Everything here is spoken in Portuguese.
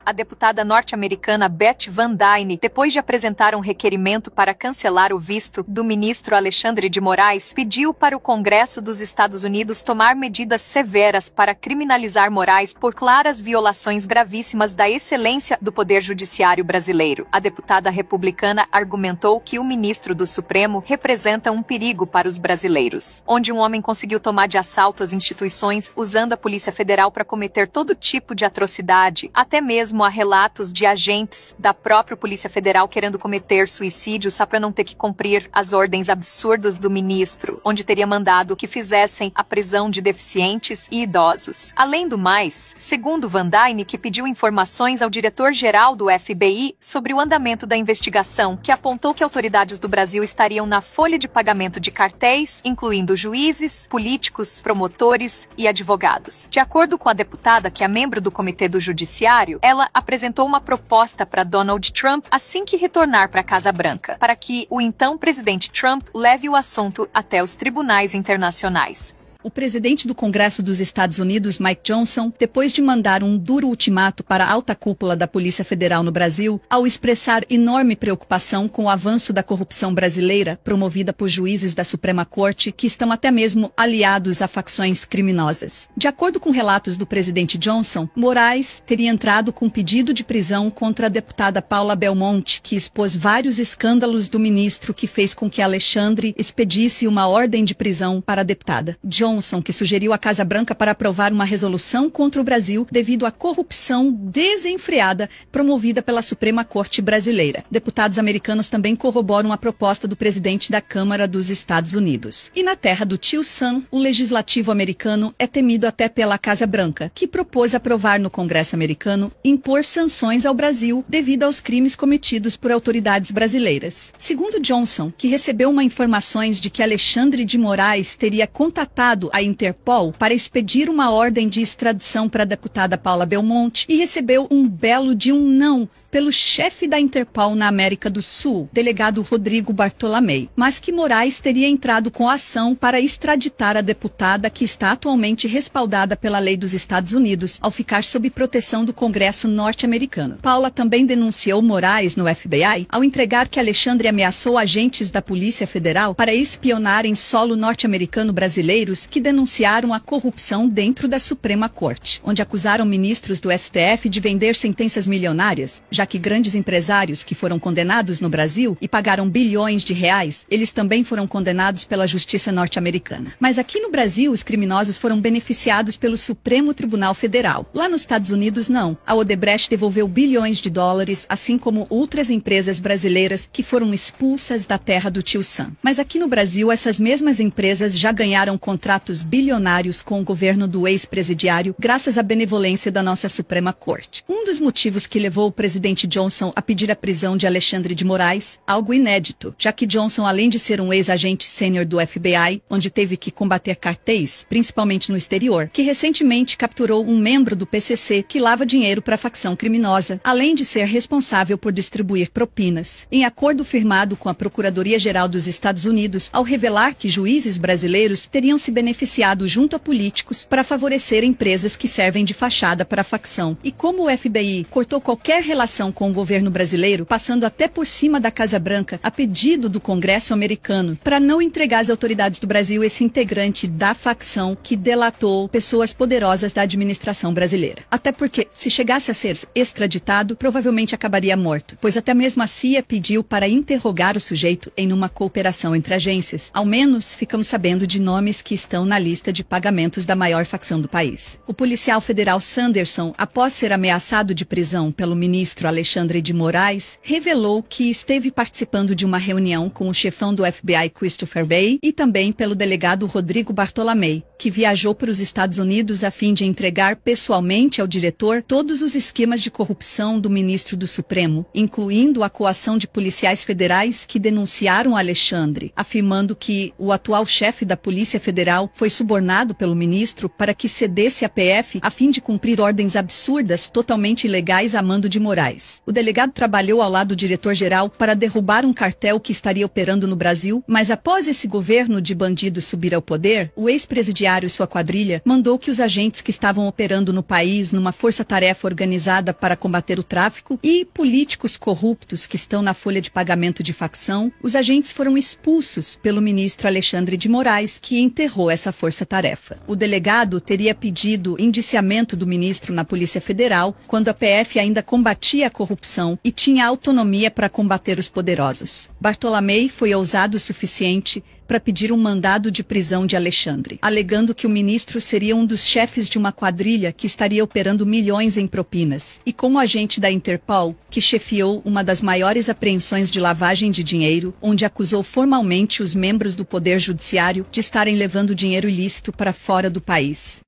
a deputada norte-americana Beth Van Duyne, depois de apresentar um requerimento para cancelar o visto do ministro Alexandre de Moraes, pediu para o Congresso dos Estados Unidos tomar medidas severas para criminalizar Moraes por claras violações gravíssimas da excelência do Poder Judiciário brasileiro. A deputada republicana argumentou que o ministro do Supremo representa um perigo para os brasileiros, onde um homem conseguiu tomar de assalto as instituições usando a Polícia Federal para cometer todo tipo de atrocidade. Até mesmo há relatos de agentes da própria Polícia Federal querendo cometer suicídio só para não ter que cumprir as ordens absurdas do ministro, onde teria mandado que fizessem a prisão de deficientes e idosos. Além do mais, segundo Van Duyne, que pediu informações ao diretor-geral do FBI sobre o andamento da investigação, que apontou que autoridades do Brasil estariam na folha de pagamento de cartéis, incluindo juízes, políticos, promotores e advogados. De acordo com a deputada, que é membro do Comitê do Judiciário, ela apresentou uma proposta para Donald Trump assim que retornar para a Casa Branca, para que o então presidente Trump leve o assunto até os tribunais internacionais. O presidente do Congresso dos Estados Unidos, Mike Johnson, depois de mandar um duro ultimato para a alta cúpula da Polícia Federal no Brasil, ao expressar enorme preocupação com o avanço da corrupção brasileira promovida por juízes da Suprema Corte que estão até mesmo aliados a facções criminosas. De acordo com relatos do presidente Johnson, Moraes teria entrado com pedido de prisão contra a deputada Paula Belmonte, que expôs vários escândalos do ministro, que fez com que Alexandre expedisse uma ordem de prisão para a deputada. Johnson, que sugeriu à Casa Branca para aprovar uma resolução contra o Brasil devido à corrupção desenfreada promovida pela Suprema Corte brasileira. Deputados americanos também corroboram a proposta do presidente da Câmara dos Estados Unidos. E na terra do tio Sam, o legislativo americano é temido até pela Casa Branca, que propôs aprovar no Congresso americano impor sanções ao Brasil devido aos crimes cometidos por autoridades brasileiras. Segundo Johnson, que recebeu informações de que Alexandre de Moraes teria contatado a Interpol para expedir uma ordem de extradição para a deputada Paula Belmonte e recebeu um belo de um não pelo chefe da Interpol na América do Sul, delegado Rodrigo Bartolomei, mas que Moraes teria entrado com a ação para extraditar a deputada, que está atualmente respaldada pela lei dos Estados Unidos, ao ficar sob proteção do Congresso norte-americano. Paula também denunciou Moraes no FBI ao entregar que Alexandre ameaçou agentes da Polícia Federal para espionar em solo norte-americano brasileiros que denunciaram a corrupção dentro da Suprema Corte, onde acusaram ministros do STF de vender sentenças milionárias, já que grandes empresários que foram condenados no Brasil e pagaram bilhões de reais, eles também foram condenados pela justiça norte-americana. Mas aqui no Brasil, os criminosos foram beneficiados pelo Supremo Tribunal Federal. Lá nos Estados Unidos, não. A Odebrecht devolveu bilhões de dólares, assim como outras empresas brasileiras que foram expulsas da terra do tio Sam. Mas aqui no Brasil, essas mesmas empresas já ganharam contratos bilionários com o governo do ex-presidiário, graças à benevolência da nossa Suprema Corte. Um dos motivos que levou o presidente Johnson a pedir a prisão de Alexandre de Moraes, algo inédito, já que Johnson, além de ser um ex-agente sênior do FBI, onde teve que combater cartéis, principalmente no exterior, que recentemente capturou um membro do PCC que lava dinheiro para a facção criminosa, além de ser responsável por distribuir propinas. Em acordo firmado com a Procuradoria-Geral dos Estados Unidos, ao revelar que juízes brasileiros teriam se beneficiado junto a políticos para favorecer empresas que servem de fachada para a facção. E como o FBI cortou qualquer relação com o governo brasileiro, passando até por cima da Casa Branca, a pedido do Congresso americano, para não entregar às autoridades do Brasil esse integrante da facção que delatou pessoas poderosas da administração brasileira. Até porque, se chegasse a ser extraditado, provavelmente acabaria morto, pois até mesmo a CIA pediu para interrogar o sujeito em uma cooperação entre agências. Ao menos, ficamos sabendo de nomes que estão na lista de pagamentos da maior facção do país. O policial federal Sanderson, após ser ameaçado de prisão pelo ministro Alexandre de Moraes, revelou que esteve participando de uma reunião com o chefão do FBI Christopher Wray e também pelo delegado Rodrigo Bartolomei, que viajou para os Estados Unidos a fim de entregar pessoalmente ao diretor todos os esquemas de corrupção do ministro do Supremo, incluindo a coação de policiais federais que denunciaram Alexandre, afirmando que o atual chefe da Polícia Federal foi subornado pelo ministro para que cedesse à PF a fim de cumprir ordens absurdas totalmente ilegais a mando de Moraes. Moraes. O delegado trabalhou ao lado do diretor-geral para derrubar um cartel que estaria operando no Brasil, mas após esse governo de bandidos subir ao poder, o ex-presidiário e sua quadrilha mandou que os agentes que estavam operando no país numa força-tarefa organizada para combater o tráfico e políticos corruptos que estão na folha de pagamento de facção, os agentes foram expulsos pelo ministro Alexandre de Moraes, que enterrou essa força-tarefa. O delegado teria pedido indiciamento do ministro na Polícia Federal quando a PF ainda combatia a corrupção e tinha autonomia para combater os poderosos. Bartolomei foi ousado o suficiente para pedir um mandado de prisão de Alexandre, alegando que o ministro seria um dos chefes de uma quadrilha que estaria operando milhões em propinas, e como agente da Interpol, que chefiou uma das maiores apreensões de lavagem de dinheiro, onde acusou formalmente os membros do Poder Judiciário de estarem levando dinheiro ilícito para fora do país.